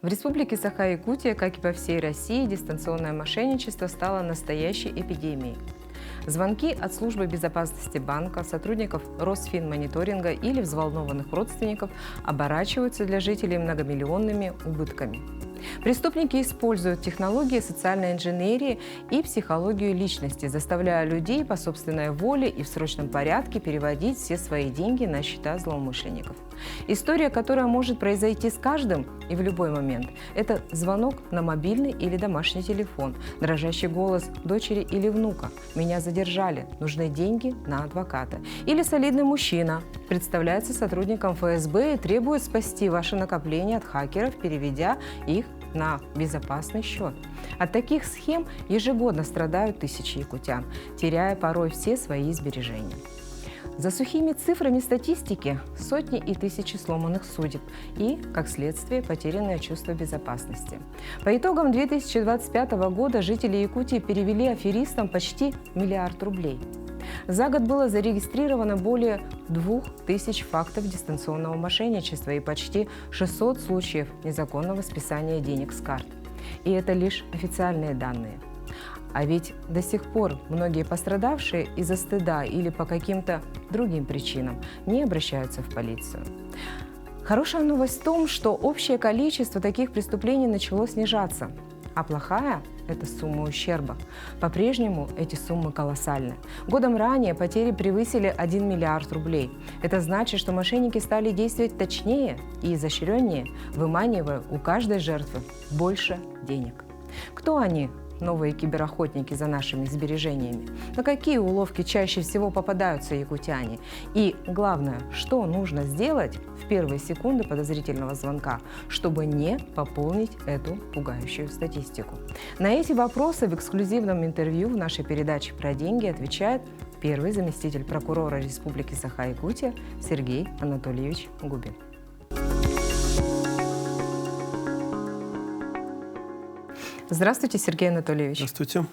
В Республике Саха-Якутия, как и по всей России, дистанционное мошенничество стало настоящей эпидемией. Звонки от службы безопасности банка, сотрудников Росфинмониторинга или взволнованных родственников оборачиваются для жителей многомиллионными убытками. Преступники используют технологии социальной инженерии и психологию личности, заставляя людей по собственной воле и в срочном порядке переводить все свои деньги на счета злоумышленников. История, которая может произойти с каждым и в любой момент, это звонок на мобильный или домашний телефон, дрожащий голос дочери или внука: «Меня задержали, нужны деньги на адвоката». Или солидный мужчина представляется сотрудником ФСБ и требует спасти ваши накопления от хакеров, переведя их на безопасный счет. От таких схем ежегодно страдают тысячи якутян, теряя порой все свои сбережения. За сухими цифрами статистики сотни и тысячи сломанных судеб и, как следствие, потерянное чувство безопасности. По итогам 2025 года жители Якутии перевели аферистам почти 1 миллиард рублей. За год было зарегистрировано более 2000 фактов дистанционного мошенничества и почти 600 случаев незаконного списания денег с карт. И это лишь официальные данные. А ведь до сих пор многие пострадавшие из-за стыда или по каким-то другим причинам не обращаются в полицию. Хорошая новость в том, что общее количество таких преступлений начало снижаться. А плохая – это сумма ущерба. По-прежнему эти суммы колоссальны. Годом ранее потери превысили 1 миллиард рублей. Это значит, что мошенники стали действовать точнее и изощреннее, выманивая у каждой жертвы больше денег. Кто они, новые киберохотники за нашими сбережениями? На какие уловки чаще всего попадаются якутяне? И главное, что нужно сделать в первые секунды подозрительного звонка, чтобы не пополнить эту пугающую статистику? На эти вопросы в эксклюзивном интервью в нашей передаче «Про деньги» отвечает первый заместитель прокурора Республики Саха-Якутия Сергей Анатольевич Губин. Здравствуйте, Сергей Анатольевич. Здравствуйте.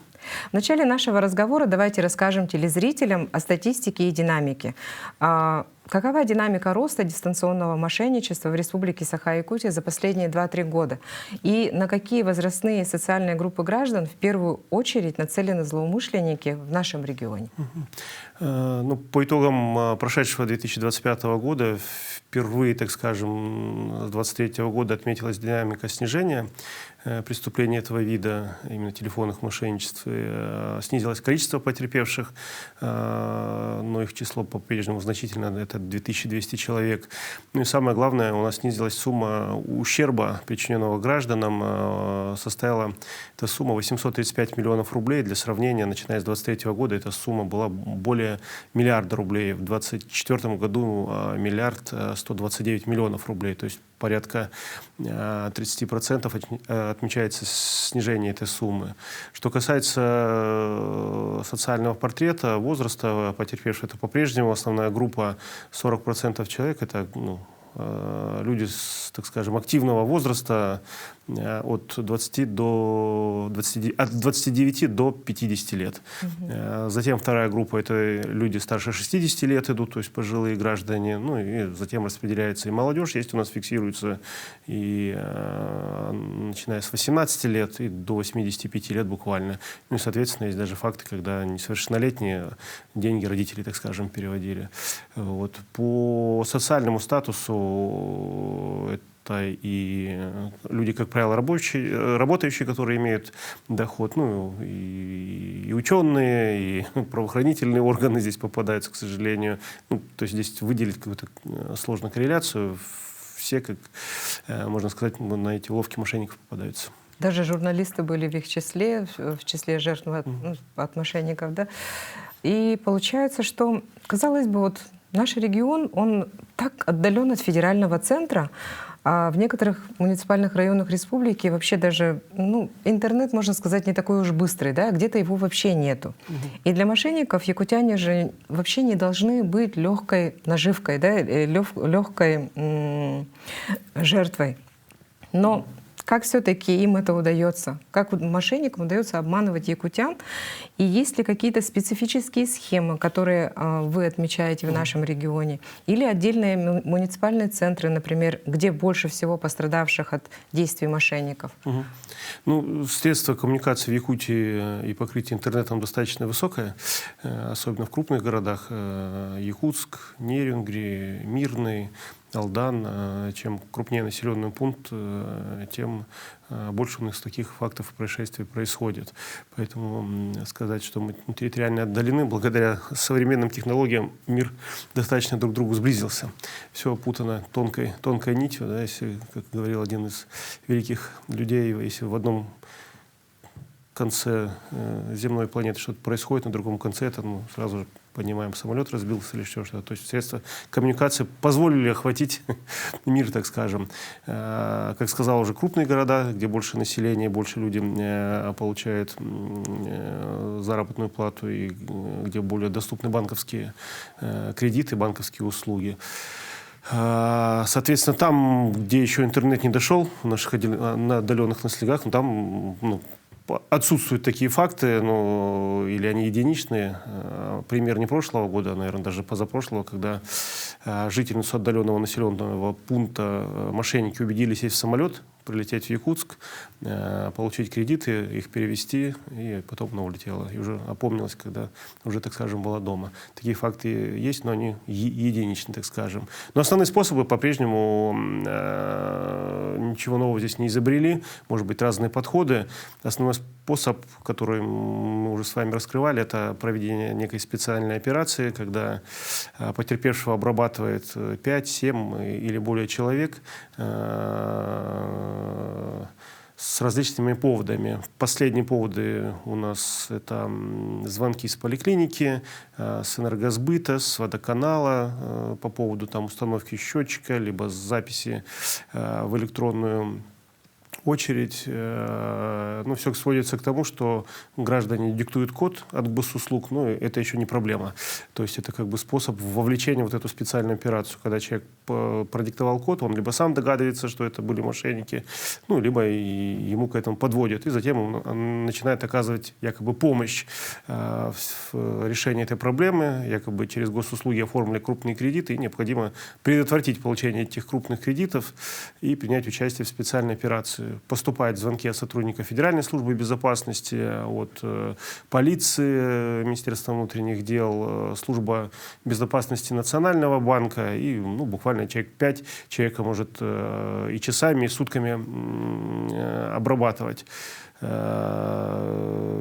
В начале нашего разговора давайте расскажем телезрителям о статистике и динамике. Какова динамика роста дистанционного мошенничества в Республике Саха-Якутия за последние 2-3 года? И на какие возрастные и социальные группы граждан в первую очередь нацелены злоумышленники в нашем регионе? По итогам прошедшего 2025 года впервые, так скажем, с 2023 года отметилась динамика снижения преступлений этого вида, именно телефонных мошенничеств. Снизилось количество потерпевших, но их число по-прежнему значительно, это 2200 человек. Ну и самое главное, у нас снизилась сумма ущерба, причиненного гражданам, составила эта сумма 835 миллионов рублей. Для сравнения, начиная с 2023 года, эта сумма была более миллиарда рублей. В 2024 году 1 129 миллионов рублей, то есть порядка 30% отмечается снижение этой суммы. Что касается социального портрета, возраста потерпевших, это по-прежнему основная группа, 40% человек, это люди, так скажем, активного возраста от 29 до 50 лет. Затем вторая группа – это люди старше 60 лет идут, то есть пожилые граждане. Ну и затем распределяется и молодежь. Есть у нас фиксируется и начиная с 18 лет и до 85 лет буквально. Ну и, соответственно, есть даже факты, когда несовершеннолетние деньги родителей, так скажем, переводили. Вот. По социальному статусу это и люди, как правило, работающие, которые имеют доход, и ученые, и правоохранительные органы здесь попадаются, к сожалению. То есть здесь выделить какую-то сложную корреляцию. Все, как можно сказать, на эти уловки мошенников попадаются. Даже журналисты были в их числе, в числе жертв от мошенников, да? И получается, что, казалось бы, вот наш регион, он так отдален от федерального центра, а в некоторых муниципальных районах республики вообще даже, интернет, можно сказать, не такой уж быстрый, да, где-то его вообще нету. И для мошенников якутяне же вообще не должны быть легкой наживкой, да, легкой жертвой. Но Как все-таки им это удается? Как мошенникам удается обманывать якутян? И есть ли какие-то специфические схемы, которые вы отмечаете в нашем регионе? Или отдельные муниципальные центры, например, где больше всего пострадавших от действий мошенников? Ну, средства коммуникации в Якутии и покрытие интернетом достаточно высокое, особенно в крупных городах. Якутск, Нерюнгри, Мирный, Алдан. Чем крупнее населенный пункт, тем больше у нас таких фактов происшествий происходит. Поэтому сказать, что мы территориально отдалены, благодаря современным технологиям мир достаточно друг к другу сблизился. Все опутано тонкой нитью. Да, если, как говорил один из великих людей, если в одном конце земной планеты что-то происходит, на другом конце это сразу же понимаем, самолет разбился или еще что-то. То есть средства коммуникации позволили охватить мир, так скажем. Как сказал, уже крупные города, где больше населения, больше люди получают заработную плату и где более доступны банковские кредиты, банковские услуги. Соответственно, там, где еще интернет не дошел, в наших на отдаленных наследах, там отсутствуют такие факты, или они единичные. Пример не прошлого года, а, наверное, даже позапрошлого, когда жительницу отдаленного населенного пункта мошенники убедили сесть в самолет, прилететь в Якутск, получить кредиты, их перевести, и потом она улетела. И уже опомнилась, когда уже, так скажем, была дома. Такие факты есть, но они единичны, так скажем. Но основные способы по-прежнему ничего нового здесь не изобрели. Может быть, разные подходы. Основной способ, который мы уже с вами раскрывали, это проведение некой специальной операции, когда потерпевшего обрабатывает 5, 7 или более человек с различными поводами. Последние поводы у нас это звонки из поликлиники, с энергосбыта, с водоканала по поводу установки счетчика, либо записи в электронную очередь. Все сводится к тому, что граждане диктуют код от госуслуг, но это еще не проблема. То есть это как бы способ вовлечения в эту специальную операцию, когда человек продиктовал код, он либо сам догадывается, что это были мошенники, либо ему к этому подводят, и затем он начинает оказывать якобы помощь в решении этой проблемы, якобы через госуслуги оформили крупные кредиты, и необходимо предотвратить получение этих крупных кредитов и принять участие в специальной операции. Поступают звонки от сотрудников Федеральной службы безопасности, от полиции, Министерства внутренних дел, служба безопасности Национального банка, и буквально человек 5 человека может и часами, и сутками обрабатывать.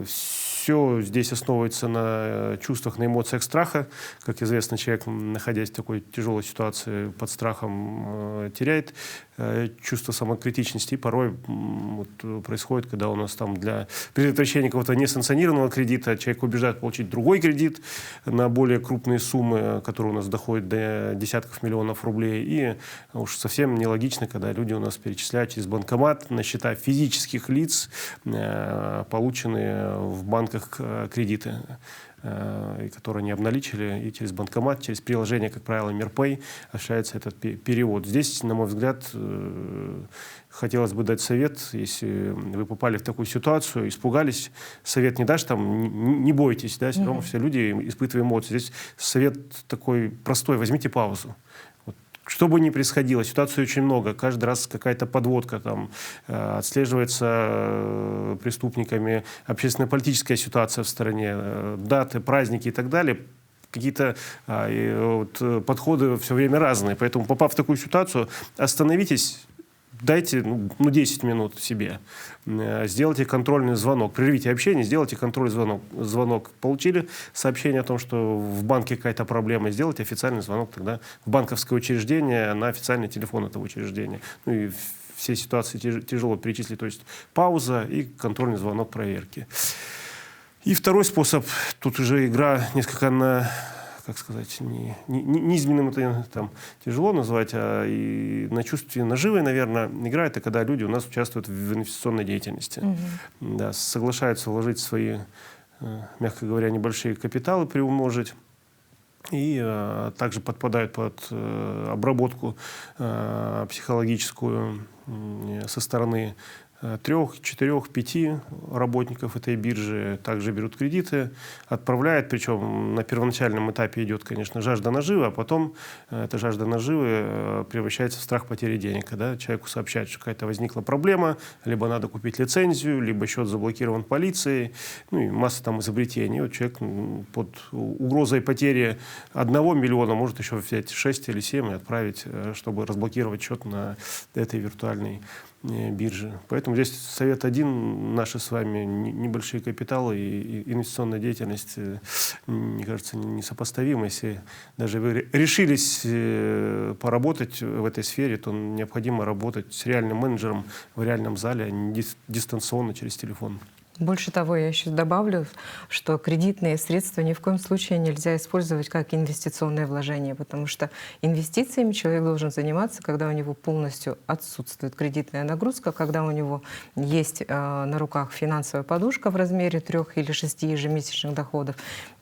Все здесь основывается на чувствах, на эмоциях страха. Как известно, человек, находясь в такой тяжелой ситуации, под страхом теряет чувство самокритичности. И порой происходит, когда у нас для предотвращения какого-то несанкционированного кредита человек убеждает получить другой кредит на более крупные суммы, которые у нас доходят до десятков миллионов рублей. И уж совсем нелогично, когда люди у нас перечисляют через банкомат на счета физических лиц, полученные в банках кредиты, которые они обналичили, и через банкомат, через приложение, как правило, Мирпэй, осуществляется этот перевод. Здесь, на мой взгляд, хотелось бы дать совет, если вы попали в такую ситуацию, испугались, совет не дашь, не бойтесь, да, все равно все люди испытывают эмоции. Здесь совет такой простой: возьмите паузу. Что бы ни происходило, ситуаций очень много. Каждый раз какая-то подводка отслеживается преступниками, общественно-политическая ситуация в стране, даты, праздники и так далее. Какие-то подходы все время разные. Поэтому, попав в такую ситуацию, остановитесь, дайте 10 минут себе, сделайте контрольный звонок, прервите общение, сделайте контрольный звонок. Получили сообщение о том, что в банке какая-то проблема, сделайте официальный звонок тогда в банковское учреждение на официальный телефон этого учреждения. И все ситуации тяжело перечислить, то есть пауза и контрольный звонок проверки. И второй способ, тут уже игра несколько как сказать, низменным это тяжело назвать, а и на чувстве наживы, наверное, игра — это когда люди у нас участвуют в инвестиционной деятельности. Да, соглашаются вложить свои, мягко говоря, небольшие капиталы, приумножить. И также подпадают под обработку психологическую со стороны 3, 4, 5 работников этой биржи, также берут кредиты, отправляют, причем на первоначальном этапе идет, конечно, жажда наживы, а потом эта жажда наживы превращается в страх потери денег, когда человеку сообщают, что какая-то возникла проблема, либо надо купить лицензию, либо счет заблокирован полицией, ну и масса там изобретений. Вот человек под угрозой потери 1 миллиона может еще взять 6 или 7 и отправить, чтобы разблокировать счет на этой виртуальной биржи. Поэтому здесь совет один: наши с вами небольшие капиталы и инвестиционная деятельность, мне кажется, несопоставимы. Если даже вы решились поработать в этой сфере, то необходимо работать с реальным менеджером в реальном зале, а не дистанционно через телефон. Больше того, я еще добавлю, что кредитные средства ни в коем случае нельзя использовать как инвестиционное вложение, потому что инвестициями человек должен заниматься, когда у него полностью отсутствует кредитная нагрузка, когда у него есть на руках финансовая подушка в размере 3 или 6 ежемесячных доходов.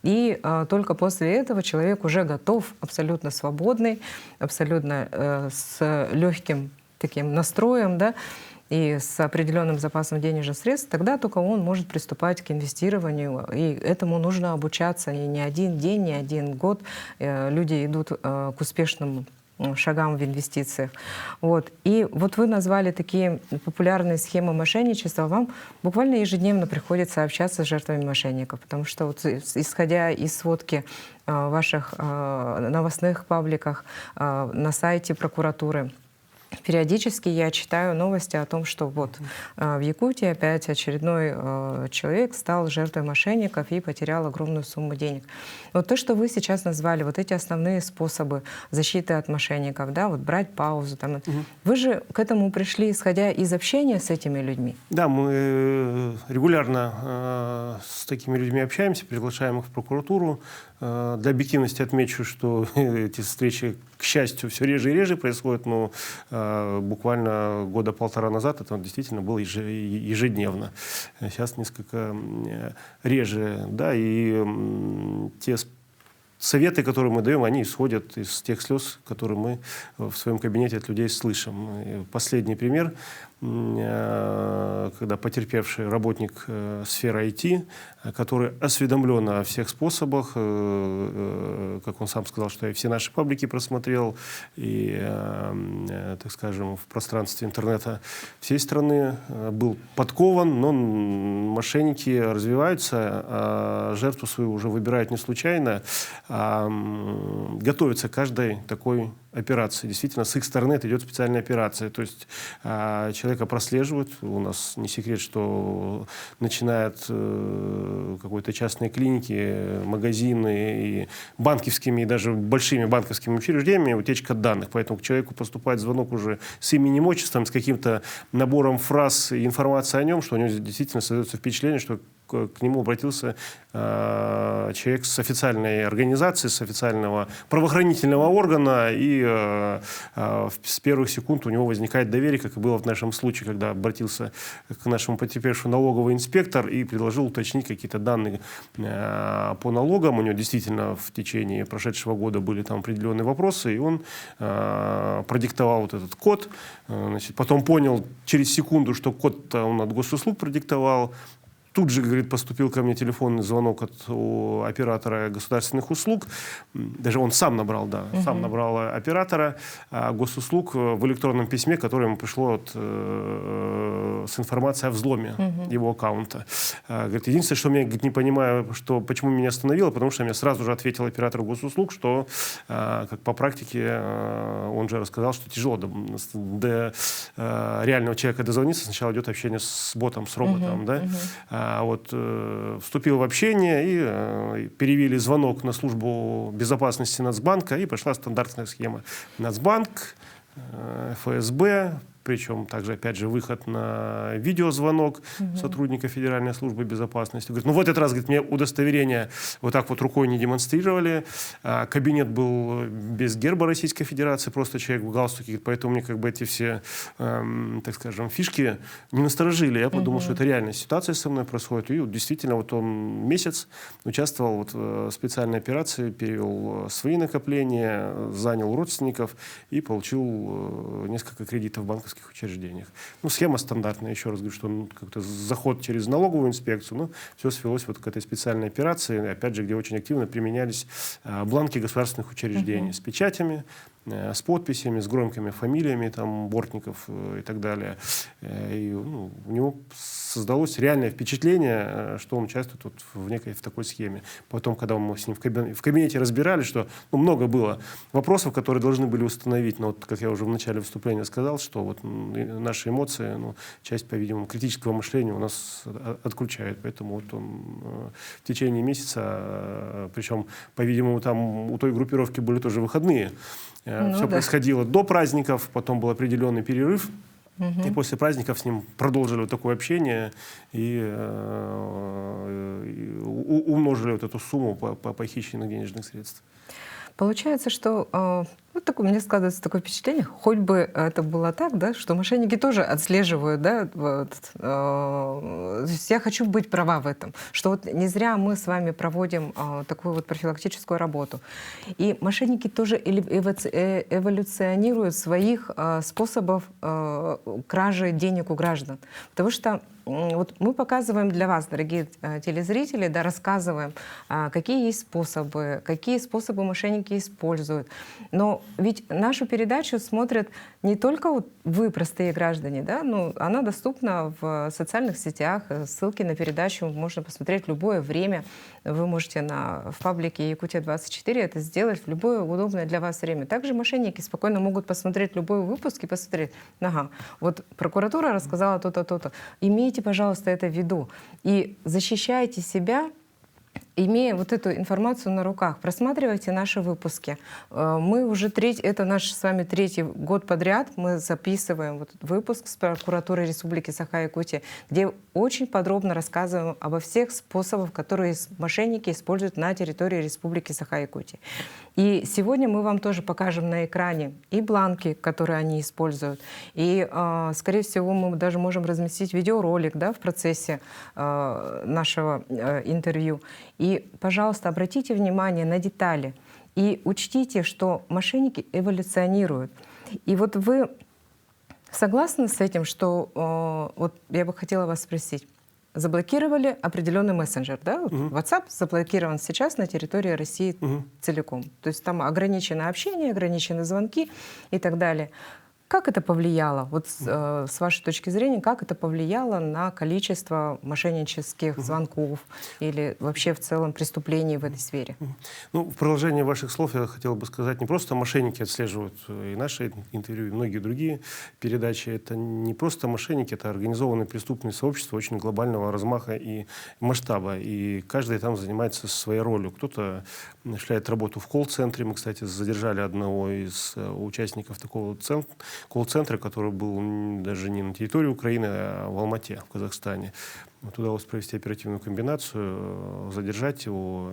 И только после этого человек уже готов, абсолютно свободный, абсолютно с легким таким настроем, да, и с определенным запасом денежных средств, тогда только он может приступать к инвестированию. И этому нужно обучаться. И не один день, не один год люди идут к успешным шагам в инвестициях. Вот. И вот вы назвали такие популярные схемы мошенничества. Вам буквально ежедневно приходится общаться с жертвами мошенников, потому что вот, исходя из сводки в ваших новостных пабликах, на сайте прокуратуры, периодически я читаю новости о том, что вот в Якутии опять очередной человек стал жертвой мошенников и потерял огромную сумму денег. Вот то, что вы сейчас назвали, вот эти основные способы защиты от мошенников, да, вот брать паузу. Там, вы же к этому пришли, исходя из общения с этими людьми? Да, мы регулярно с такими людьми общаемся, приглашаем их в прокуратуру. Для объективности отмечу, что эти встречи, к счастью, все реже и реже происходят, но буквально 1,5 года назад это действительно было ежедневно. Сейчас несколько реже. Да, и те советы, которые мы даем, они исходят из тех слез, которые мы в своем кабинете от людей слышим. И последний пример, когда потерпевший работник сферы IT, который осведомлен о всех способах, как он сам сказал, что я все наши паблики просмотрел, и, так скажем, в пространстве интернета всей страны был подкован, но мошенники развиваются, а жертву свою уже выбирают не случайно, а готовятся к каждой такой операции. Действительно, с их стороны это идет специальная операция. То есть человека прослеживают. У нас не секрет, что начинают какой-то частные клиники, магазины и банковскими, и даже большими банковскими учреждениями утечка данных. Поэтому к человеку поступает звонок уже с именем, отчеством, с каким-то набором фраз и информации о нем, что у него действительно создается впечатление, что к нему обратился человек с официальной организации, с официального правоохранительного органа, и с первых секунд у него возникает доверие, как и было в нашем случае, когда обратился к нашему потерпевшему налоговый инспектор и предложил уточнить какие-то данные по налогам. У него действительно в течение прошедшего года были там определенные вопросы, и он продиктовал вот этот код. Значит, потом понял через секунду, что код он от госуслуг продиктовал. Тут же, говорит, поступил ко мне телефонный звонок от оператора государственных услуг. Даже он сам набрал, да, сам набрал оператора госуслуг в электронном письме, которое ему пришло с информацией о взломе его аккаунта. Говорит, единственное, что я не понимаю, почему меня остановило, потому что я сразу же ответил оператору госуслуг, что, как по практике, он же рассказал, что тяжело до реального человека дозвониться. Сначала идет общение с ботом, с роботом, да. Вступил в общение и перевели звонок на службу безопасности Нацбанка, и пошла стандартная схема. Нацбанк, ФСБ, причем также, опять же, выход на видеозвонок сотрудника Федеральной службы безопасности. Говорит, в этот раз, говорит, мне удостоверение вот так вот рукой не демонстрировали. Кабинет был без герба Российской Федерации, просто человек в галстуке. Поэтому мне как бы эти все, так скажем, фишки не насторожили. Я подумал, что это реальная ситуация со мной происходит. И действительно, вот он месяц участвовал в специальной операции, перевел свои накопления, занял родственников и получил несколько кредитов банковских банковских учреждениях. Ну, схема стандартная, еще раз говорю, что как-то заход через налоговую инспекцию, но все свелось вот к этой специальной операции, опять же, где очень активно применялись бланки государственных учреждений с печатями, с подписями, с громкими фамилиями там, бортников и так далее. И, ну, у него создалось реальное впечатление, что он участвует вот в такой схеме. Потом, когда мы с ним в кабинете разбирали, что ну, много было вопросов, которые должны были установить, но вот, как я уже в начале выступления сказал, что вот наши эмоции, ну, часть, по-видимому, критического мышления у нас отключает. Поэтому вот он в течение месяца, причем, по-видимому, там у той группировки были тоже выходные. Ну, все происходило до праздников, потом был определенный перерыв. И после праздников с ним продолжили вот такое общение и умножили вот эту сумму по похищенных денежных средств. Получается, что вот такое, мне складывается такое впечатление, хоть бы это было так, да, что мошенники тоже отслеживают, да, вот, то есть я хочу быть права в этом, что вот не зря мы с вами проводим такую вот профилактическую работу. И мошенники тоже эволюционируют своих способов кражи денег у граждан. Потому что вот мы показываем для вас, дорогие телезрители, да, рассказываем, какие есть способы, какие способы мошенники используют. Но ведь нашу передачу смотрят не только вот вы, простые граждане, да, но она доступна в социальных сетях, ссылки на передачу можно посмотреть в любое время. Вы можете в паблике Якутия-24 это сделать в любое удобное для вас время. Также мошенники спокойно могут посмотреть любой выпуск и посмотреть, ага, вот прокуратура рассказала то-то, то-то. Имейте, пожалуйста, это в виду. И защищайте себя, имея вот эту информацию на руках. Просматривайте наши выпуски. Мы уже это наш с вами 3-й год подряд мы записываем вот выпуск с прокуратурой Республики Саха-Якутия, где очень подробно рассказываем обо всех способах, которые мошенники используют на территории Республики Саха-Якутия. И сегодня мы вам тоже покажем на экране и бланки, которые они используют, и, скорее всего, мы даже можем разместить видеоролик, да, в процессе нашего интервью. И, пожалуйста, обратите внимание на детали и учтите, что мошенники эволюционируют. И вот вы согласны с этим, что вот я бы хотела вас спросить, заблокировали определенный мессенджер, да? Вот WhatsApp заблокирован сейчас на территории России целиком. То есть там ограничено общение, ограничены звонки и так далее. Как это повлияло, вот с вашей точки зрения, как это повлияло на количество мошеннических звонков или вообще в целом преступлений в этой сфере? Ну, в продолжение ваших слов я хотел бы сказать, не просто мошенники отслеживают и наши интервью, и многие другие передачи. Это не просто мошенники, это организованные преступные сообщества очень глобального размаха и масштаба. И каждый там занимается своей ролью. Кто-то осуществляет работу в колл-центре. Мы, кстати, задержали одного из участников такого колл-центра, который был даже не на территории Украины, а в Алмате, в Казахстане. Вот удалось провести оперативную комбинацию, задержать его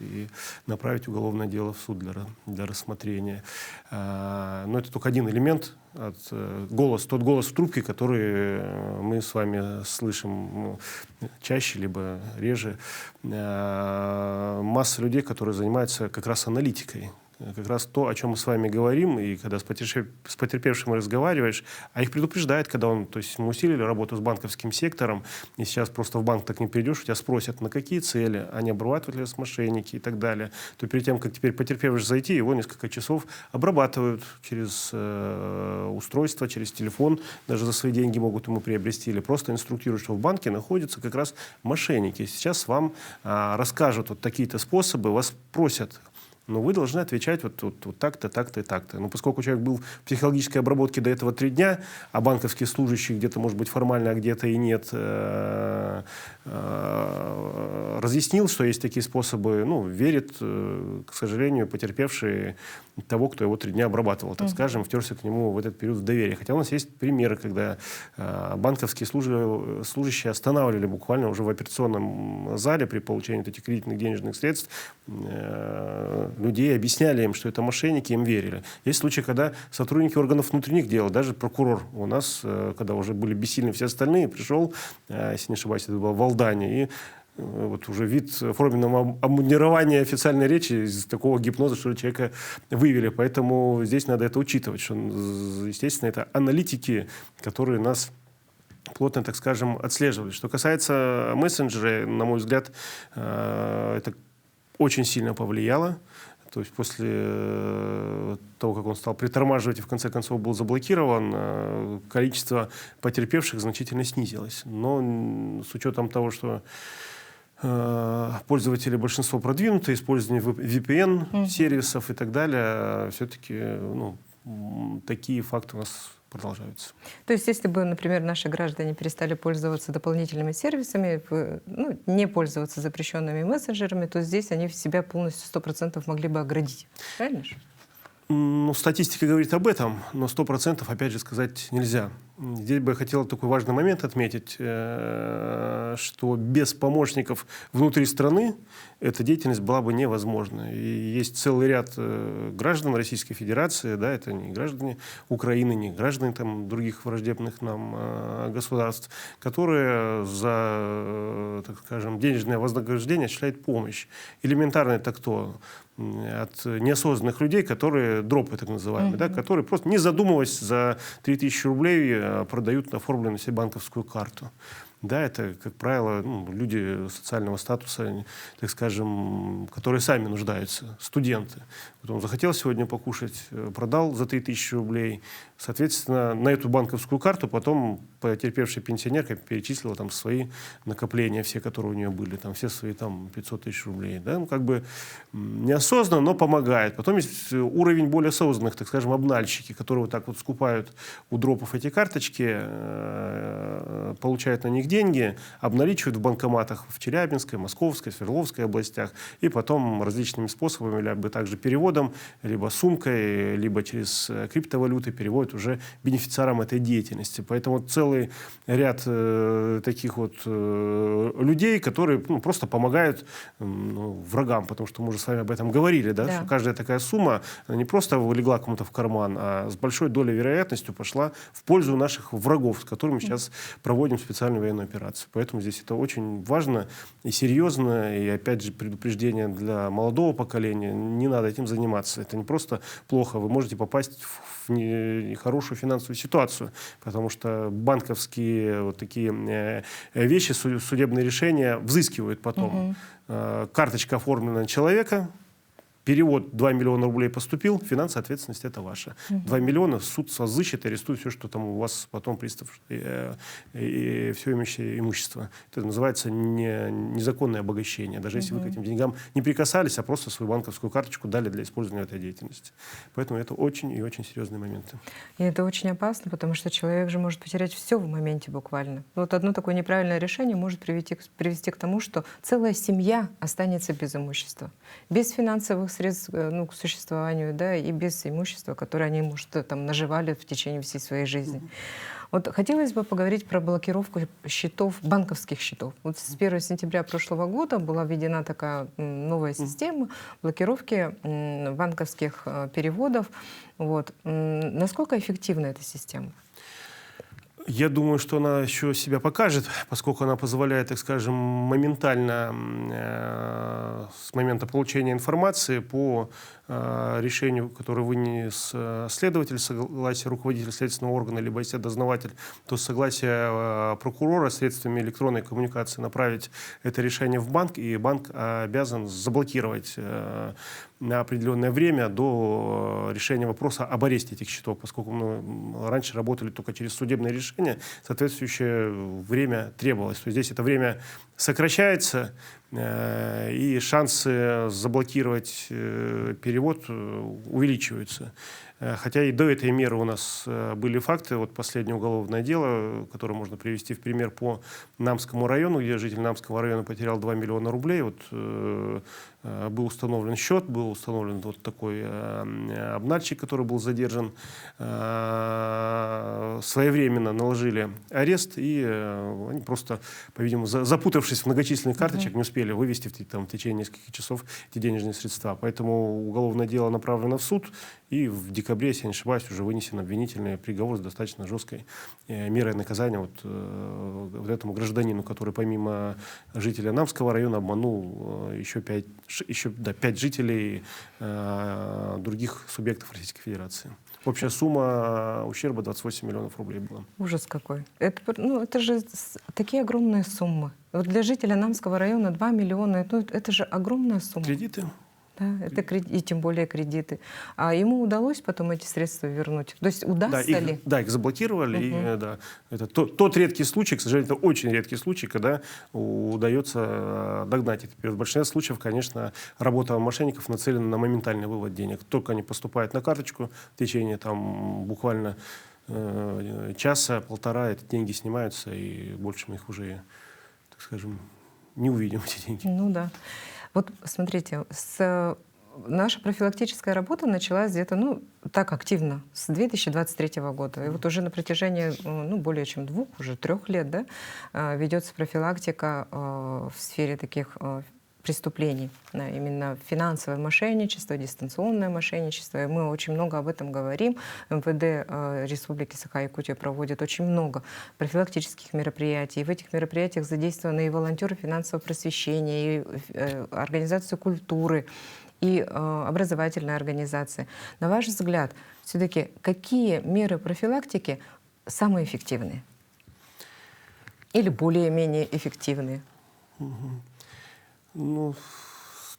и направить уголовное дело в суд для рассмотрения. Но это только один элемент, тот голос в трубке, который мы с вами слышим чаще либо реже. Масса людей, которые занимаются как раз аналитикой. Как раз то, о чем мы с вами говорим, и когда с потерпевшим разговариваешь, а их предупреждают, когда то есть мы усилили работу с банковским сектором, и сейчас просто в банк так не придешь, у тебя спросят, на какие цели, они обрабатывают ли вас мошенники и так далее, то перед тем, как теперь потерпевший зайти, его несколько часов обрабатывают через устройство, через телефон, даже за свои деньги могут ему приобрести, или просто инструктируют, что в банке находятся как раз мошенники. Сейчас вам расскажут вот такие-то способы, вас просят, но вы должны отвечать вот так-то, так-то и так-то. Но поскольку человек был в психологической обработке до этого 3 дня, а банковский служащий где-то, может быть, формально, а где-то и нет, разъяснил, что есть такие способы, верит, к сожалению, потерпевший того, кто его 3 дня обрабатывал, так скажем, втерся к нему в этот период в доверие. Хотя у нас есть примеры, когда банковские служащие останавливали буквально уже в операционном зале при получении этих кредитных денежных средств людей, объясняли им, что это мошенники, им верили. Есть случаи, когда сотрудники органов внутренних дел, даже прокурор у нас, когда уже были бессильны все остальные, пришел, если не ошибаюсь, это было в Алдане, и вот уже вид форменного обмундирования официальной речи из такого гипноза, что ли, человека вывели. Поэтому здесь надо это учитывать, что, естественно, это аналитики, которые нас плотно, так скажем, отслеживали. Что касается мессенджера, на мой взгляд, это очень сильно повлияло. То есть после того, как он стал притормаживать и в конце концов был заблокирован, количество потерпевших значительно снизилось. Но с учетом того, что пользователи большинство продвинутые, использование VPN-сервисов и так далее, все-таки такие факты у нас продолжаются. То есть, если бы, например, наши граждане перестали пользоваться дополнительными сервисами, не пользоваться запрещенными мессенджерами, то здесь они себя полностью 100% могли бы оградить. Правильно же? Статистика говорит об этом, но 100% опять же сказать нельзя. Здесь бы я хотел такой важный момент отметить, что без помощников внутри страны эта деятельность была бы невозможна. И есть целый ряд граждан Российской Федерации, да, это не граждане Украины, не граждане там, других враждебных нам государств, которые за, так скажем, денежное вознаграждение осуществляют помощь. Элементарно это кто? От неосознанных людей, которые дропы так называемые, да, которые просто не задумываясь за 3000 рублей продают оформленную себе банковскую карту. Да, это, как правило, люди социального статуса, так скажем, которые сами нуждаются, студенты. Вот он захотел сегодня покушать, продал за 3000 рублей. Соответственно, на эту банковскую карту потом потерпевшая пенсионерка перечислила там свои накопления, все, которые у нее были, там, все свои там, 500 тысяч рублей. Да? Как бы неосознанно, но помогает. Потом есть уровень более осознанных, так скажем, обнальщики, которые вот так вот скупают у дропов эти карточки, получают на них деньги, обналичивают в банкоматах в Челябинской, Московской, Свердловской областях и потом различными способами, либо также переводом, либо сумкой, либо через криптовалюты переводят уже бенефициарам этой деятельности. Поэтому целый ряд таких вот людей, которые просто помогают врагам, потому что мы уже с вами об этом говорили, да? Что каждая такая сумма не просто легла кому-то в карман, а с большой долей вероятностью пошла в пользу наших врагов, с которыми сейчас проводим специальную военную операцию. Поэтому здесь это очень важно и серьезно, и опять же предупреждение для молодого поколения: не надо этим заниматься. Это не просто плохо, вы можете попасть в нехорошую финансовую ситуацию, потому что банковские вот такие вещи, судебные решения взыскивают потом. Карточка оформлена на человека, перевод 2 миллиона рублей поступил, финансовая ответственность это ваша. 2 миллиона суд созыщет, арестует все, что там у вас потом пристав и все имеющее имущество. Это называется незаконное обогащение. Даже если вы к этим деньгам не прикасались, а просто свою банковскую карточку дали для использования этой деятельности. Поэтому это очень и очень серьезные моменты. И это очень опасно, потому что человек же может потерять все в моменте буквально. Вот одно такое неправильное решение может привести к тому, что целая семья останется без имущества, без финансовых средств к существованию, да, и без имущества, которое они, может, там наживали в течение всей своей жизни. Вот хотелось бы поговорить про блокировку счетов, банковских счетов. Вот с 1 сентября прошлого года была введена такая новая система блокировки банковских переводов. Вот. Насколько эффективна эта система? Я думаю, что она еще себя покажет, поскольку она позволяет, так скажем, моментально с момента получения информации по решению, которое вынес следователь, согласие руководителя следственного органа, либо если дознаватель, то согласие прокурора средствами электронной коммуникации направить это решение в банк, и банк обязан заблокировать на определенное время до решения вопроса об аресте этих счетов, поскольку мы раньше работали только через судебное решение, соответствующее время требовалось. То есть здесь это время сокращается, и шансы заблокировать перевод увеличиваются. Хотя и до этой меры у нас были факты. Вот последнее уголовное дело, которое можно привести в пример по Намскому району, где житель Намского района потерял 2 миллиона рублей. Вот, был установлен счет, был установлен вот такой обнальщик, который был задержан. Своевременно наложили арест, и они просто, по-видимому, запутавшись в многочисленных карточек, не успели вывести в течение нескольких часов эти денежные средства. Поэтому уголовное дело направлено в суд, и в декабре декабре, если я не ошибаюсь, уже вынесен обвинительный приговор с достаточно жесткой мерой наказания вот этому гражданину, который помимо жителя Намского района обманул еще 5 жителей других субъектов Российской Федерации. Общая сумма ущерба 28 миллионов рублей была. Ужас какой. Это же такие огромные суммы. Вот для жителя Намского района 2 миллиона, это же огромная сумма. Кредиты? Да, и тем более кредиты. А ему удалось потом эти средства вернуть? То есть удастся ли? Да, их заблокировали. И, да, это тот редкий случай, к сожалению, это очень редкий случай, когда удается догнать это. В большинстве случаев, конечно, работа мошенников нацелена на моментальный вывод денег. Только они поступают на карточку, в течение буквально часа-полтора эти деньги снимаются, и больше мы их уже, так скажем, не увидим, эти деньги. Ну да. Вот смотрите, наша профилактическая работа началась где-то, так активно, с 2023 года. И вот уже на протяжении, более чем 2, уже 3 лет, да, ведется профилактика в сфере таких преступлений, именно финансовое мошенничество, дистанционное мошенничество. И мы очень много об этом говорим. МВД Республики Саха-Якутия проводит очень много профилактических мероприятий. И в этих мероприятиях задействованы и волонтеры финансового просвещения, и организации культуры, и образовательные организации. На ваш взгляд, все-таки какие меры профилактики самые эффективные? Или более-менее эффективные?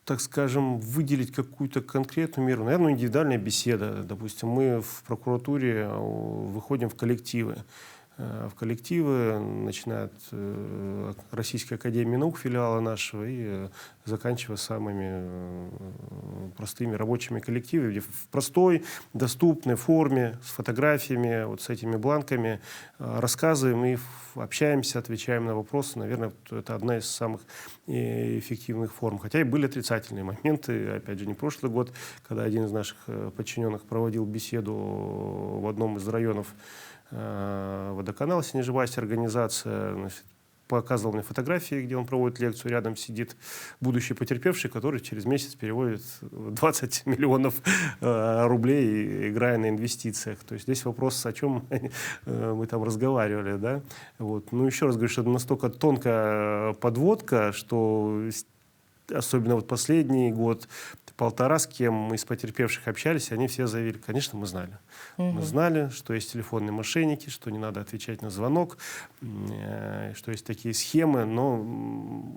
Так скажем, выделить какую-то конкретную меру. Наверное, индивидуальная беседа. Допустим, мы в прокуратуре выходим в коллективы. В коллективы, начиная от Российской академии наук, филиала нашего, и заканчивая самыми простыми рабочими коллективами, где в простой, доступной форме, с фотографиями, вот с этими бланками рассказываем и общаемся, отвечаем на вопросы. Наверное, это одна из самых эффективных форм. Хотя и были отрицательные моменты. Опять же, не прошлый год, когда один из наших подчиненных проводил беседу в одном из районов водоканала, если не ошибаюсь, организация, значит, показывал мне фотографии, где он проводит лекцию, рядом сидит будущий потерпевший, который через месяц переводит 20 миллионов рублей, играя на инвестициях. То есть здесь вопрос, о чем мы там разговаривали. Да? Вот. Ну, еще раз говорю, что это настолько тонкая подводка, что особенно вот последний год, полтора, с кем мы из потерпевших общались, они все заявили, конечно, мы знали. Мы знали, что есть телефонные мошенники, что не надо отвечать на звонок, что есть такие схемы, но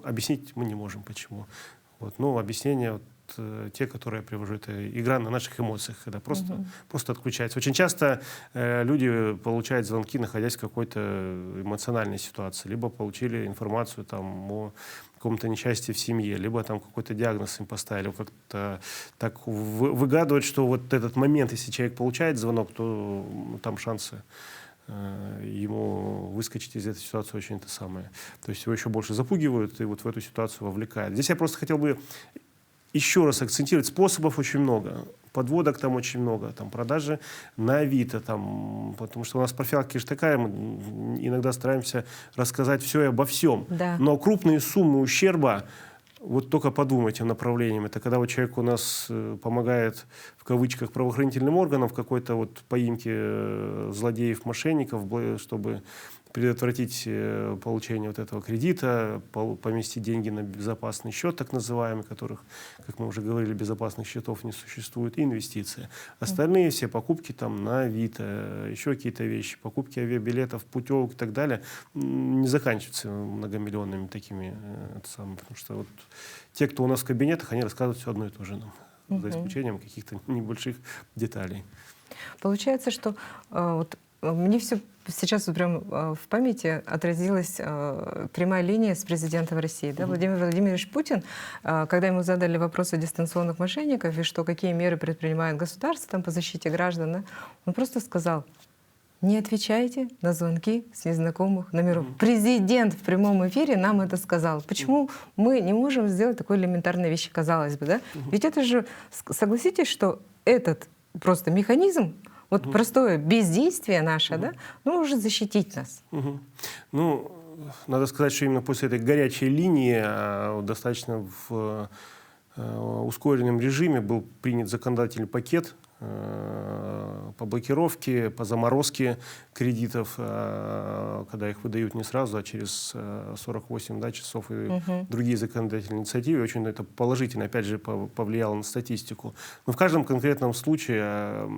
объяснить мы не можем, почему. Вот. Но объяснения те, которые я привожу, это игра на наших эмоциях, когда просто отключается. Очень часто люди получают звонки, находясь в какой-то эмоциональной ситуации, либо получили информацию о каком-то несчастье в семье, либо там какой-то диагноз им поставили, как-то так выгадывать, что вот этот момент, если человек получает звонок, то там шансы ему выскочить из этой ситуации очень это самое. То есть его еще больше запугивают и вот в эту ситуацию вовлекают. Здесь я просто хотел бы еще раз акцентировать, способов очень много. Подводок там очень много, там продажи на Авито, там, потому что у нас профилактика же такая, мы иногда стараемся рассказать все и обо всем. Да. Но крупные суммы ущерба, вот только подумайте направлением. Это когда вот человек у нас помогает, в кавычках, правоохранительным органам в какой-то вот поимке злодеев, мошенников, чтобы предотвратить получение вот этого кредита, поместить деньги на безопасный счет, так называемый, которых, как мы уже говорили, безопасных счетов не существует, и инвестиции. Остальные все покупки там на Авито, еще какие-то вещи, покупки авиабилетов, путевок и так далее, не заканчиваются многомиллионными такими, потому что вот те, кто у нас в кабинетах, они рассказывают все одно и то же нам, за исключением каких-то небольших деталей. Получается, что мне все сейчас вот прям в памяти отразилась прямая линия с президентом России. Да? Владимир Владимирович Путин, когда ему задали вопрос о дистанционных мошенников и что, какие меры предпринимает государство там, по защите граждан, да? Он просто сказал: не отвечайте на звонки с незнакомых номеров. Президент в прямом эфире нам это сказал. Почему мы не можем сделать такой элементарной вещи, казалось бы, да? Ведь это же, согласитесь, что этот просто механизм, вот простое бездействие наше, да, может защитить нас. Ну, надо сказать, что именно после этой горячей линии достаточно в ускоренном режиме был принят законодательный пакет по блокировке, по заморозке кредитов, когда их выдают не сразу, а через 48 часов и другие законодательные инициативы. Очень это положительно, опять же, повлияло на статистику. Но в каждом конкретном случае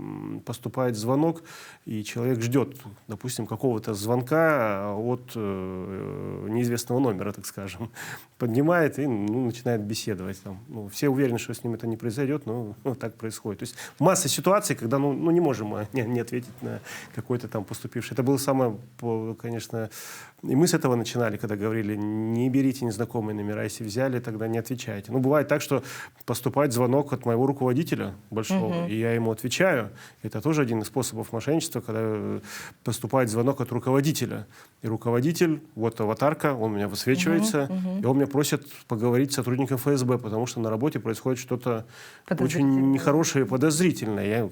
поступает звонок, и человек ждет, допустим, какого-то звонка от неизвестного номера, так скажем. Поднимает и начинает беседовать. Там. Все уверены, что с ним это не произойдет, но так происходит. То есть масса ситуаций, когда не можем не ответить на какой-то там поступивший. Это было самое, конечно, и мы с этого начинали, когда говорили, не берите незнакомые номера, если взяли, тогда не отвечайте. Бывает так, что поступает звонок от моего руководителя большого, и я ему отвечаю. Это тоже один из способов мошенничества, когда поступает звонок от руководителя. И руководитель, вот аватарка, он у меня высвечивается, и он меня просит поговорить с сотрудником ФСБ, потому что на работе происходит что-то очень нехорошее и подозрительное.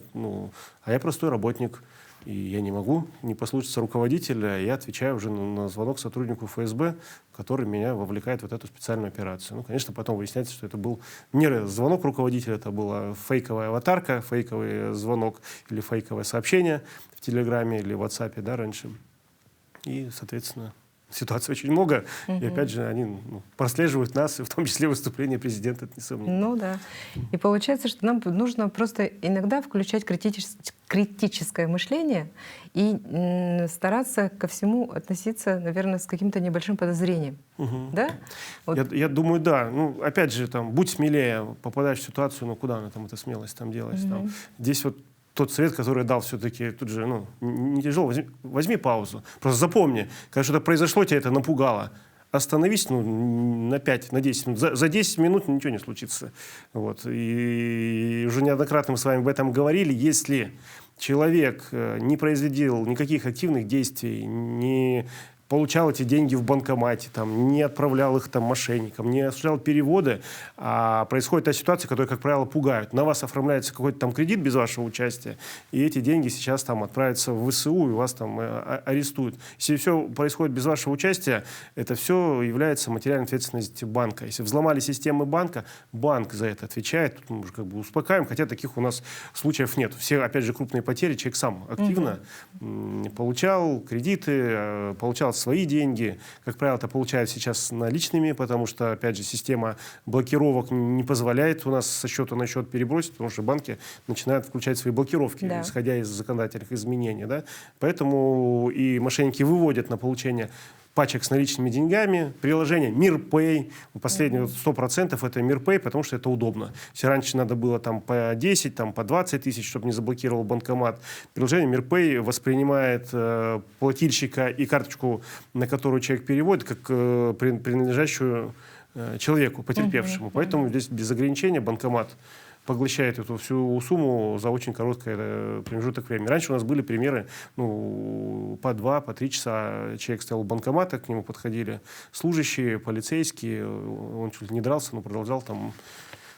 А я простой работник. И я не могу не послушаться руководителя, я отвечаю уже на звонок сотруднику ФСБ, который меня вовлекает в эту специальную операцию. Конечно, потом выясняется, что это был не звонок руководителя, это была фейковая аватарка, фейковый звонок или фейковое сообщение в Телеграме или в WhatsApp, раньше. И, соответственно, ситуаций очень много. И опять же, они прослеживают нас, и в том числе выступление президента, это несомненно. Да. И получается, что нам нужно просто иногда включать критическое мышление и стараться ко всему относиться, наверное, с каким-то небольшим подозрением. Да? Я думаю, да. Опять же, будь смелее, попадаешь в ситуацию, куда она эта смелость делать? Здесь тот совет, который я дал все-таки, тут же, не тяжело, возьми паузу. Просто запомни, когда что-то произошло, тебя это напугало. Остановись на 5, на 10 минут. За 10 минут ничего не случится. И уже неоднократно мы с вами об этом говорили. Если человек не произвел никаких активных действий, не получал эти деньги в банкомате, не отправлял их мошенникам, не осуществлял переводы, а происходит та ситуация, которая, как правило, пугает. На вас оформляется какой-то кредит без вашего участия, и эти деньги сейчас отправятся в ВСУ, и вас арестуют. Если все происходит без вашего участия, это все является материальной ответственностью банка. Если взломали системы банка, банк за это отвечает. Тут мы уже успокаиваем, хотя таких у нас случаев нет. Все, опять же, крупные потери, человек сам активно получал кредиты, получал свои деньги. Как правило, это получают сейчас наличными, потому что, опять же, система блокировок не позволяет у нас со счета на счет перебросить, потому что банки начинают включать свои блокировки, исходя из законодательных изменений. Поэтому и мошенники выводят на получение пачек с наличными деньгами, приложение МирПэй, последние 100% это МирПэй, потому что это удобно. Если раньше надо было по 10, по 20 тысяч, чтобы не заблокировал банкомат, приложение МирПэй воспринимает плательщика и карточку, на которую человек переводит, как принадлежащую человеку, потерпевшему. Поэтому здесь без ограничения банкомат поглощает эту всю сумму за очень короткий промежуток времени. Раньше у нас были примеры, по 2, по 3 часа человек стоял у банкомата, к нему подходили служащие, полицейские, он чуть ли не дрался, но продолжал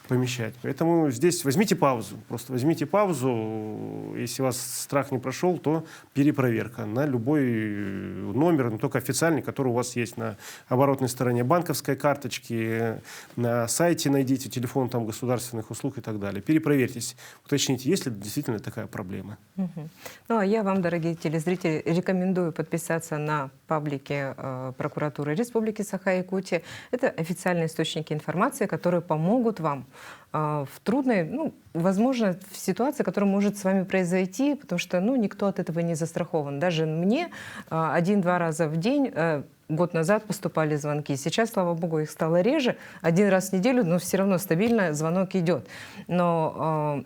помещать. Поэтому здесь возьмите паузу, просто возьмите паузу. Если у вас страх не прошел, то перепроверка на любой номер, но только официальный, который у вас есть на оборотной стороне банковской карточки, на сайте найдите телефон государственных услуг и так далее. Перепроверьтесь, уточните, есть ли действительно такая проблема. А я вам, дорогие телезрители, рекомендую подписаться на паблики прокуратуры Республики Саха-Якутия. Это официальные источники информации, которые помогут вам в трудной, возможно, в ситуации, которая может с вами произойти, потому что никто от этого не застрахован. Даже мне 1-2 раза в день год назад поступали звонки. Сейчас, слава богу, их стало реже. 1 раз в неделю, но все равно стабильно звонок идет. Но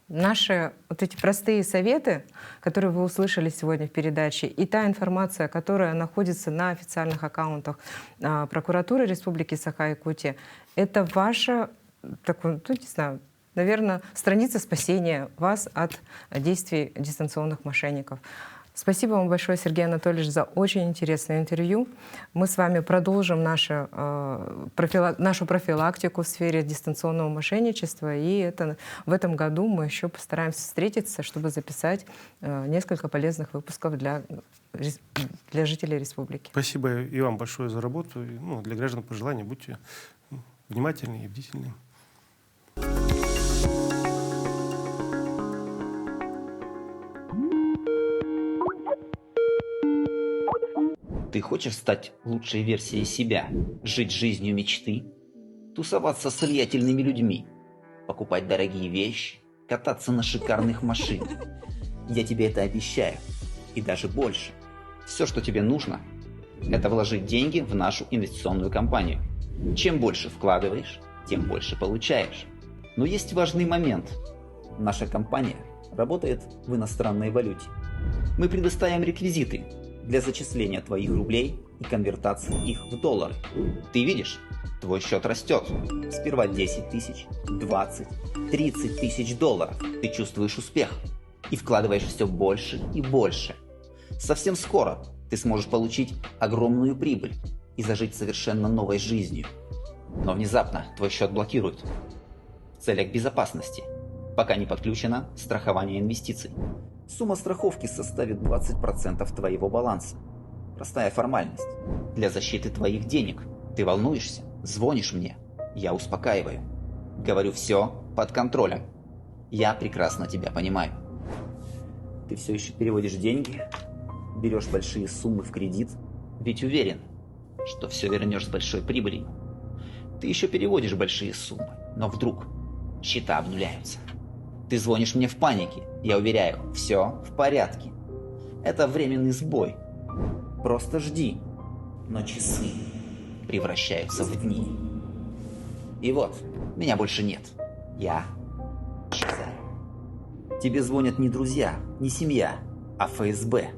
наши эти простые советы, которые вы услышали сегодня в передаче, и та информация, которая находится на официальных аккаунтах прокуратуры Республики Саха-Якутия, это ваша, не знаю, наверное, страница спасения вас от действий дистанционных мошенников. Спасибо вам большое, Сергей Анатольевич, за очень интересное интервью. Мы с вами продолжим нашу профилактику в сфере дистанционного мошенничества. И в этом году мы еще постараемся встретиться, чтобы записать несколько полезных выпусков для жителей республики. Спасибо и вам большое за работу. Для граждан пожелания будьте внимательны и бдительны. Ты хочешь стать лучшей версией себя, жить жизнью мечты, тусоваться с влиятельными людьми, покупать дорогие вещи, кататься на шикарных машинах? Я тебе это обещаю. И даже больше. Все, что тебе нужно, это вложить деньги в нашу инвестиционную компанию. Чем больше вкладываешь, тем больше получаешь. Но есть важный момент. Наша компания работает в иностранной валюте. Мы предоставим реквизиты для зачисления твоих рублей и конвертации их в доллары. Ты видишь, твой счет растет. Сперва 10 тысяч, 20, 30 тысяч долларов. Ты чувствуешь успех и вкладываешь все больше и больше. Совсем скоро ты сможешь получить огромную прибыль и зажить совершенно новой жизнью. Но внезапно твой счет блокируют в целях безопасности, пока не подключено страхование инвестиций. Сумма страховки составит 20% твоего баланса. Простая формальность. Для защиты твоих денег. Ты волнуешься, звонишь мне, я успокаиваю. Говорю, все под контролем. Я прекрасно тебя понимаю. Ты все еще переводишь деньги, берешь большие суммы в кредит, ведь уверен, что все вернешь с большой прибылью. Ты еще переводишь большие суммы, но вдруг счета обнуляются. Ты звонишь мне в панике, я уверяю, все в порядке. Это временный сбой. Просто жди. Но часы превращаются в дни. И вот, меня больше нет. Я исчезаю. Тебе звонят не друзья, не семья, а ФСБ.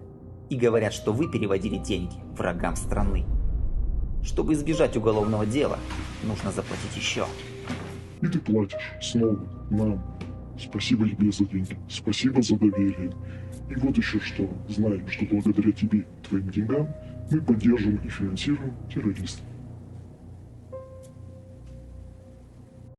И говорят, что вы переводили деньги врагам страны. Чтобы избежать уголовного дела, нужно заплатить еще. И ты платишь снова нам. Спасибо тебе за деньги. Спасибо за доверие. И вот еще что. Знаем, что благодаря тебе и твоим деньгам мы поддерживаем и финансируем террористов.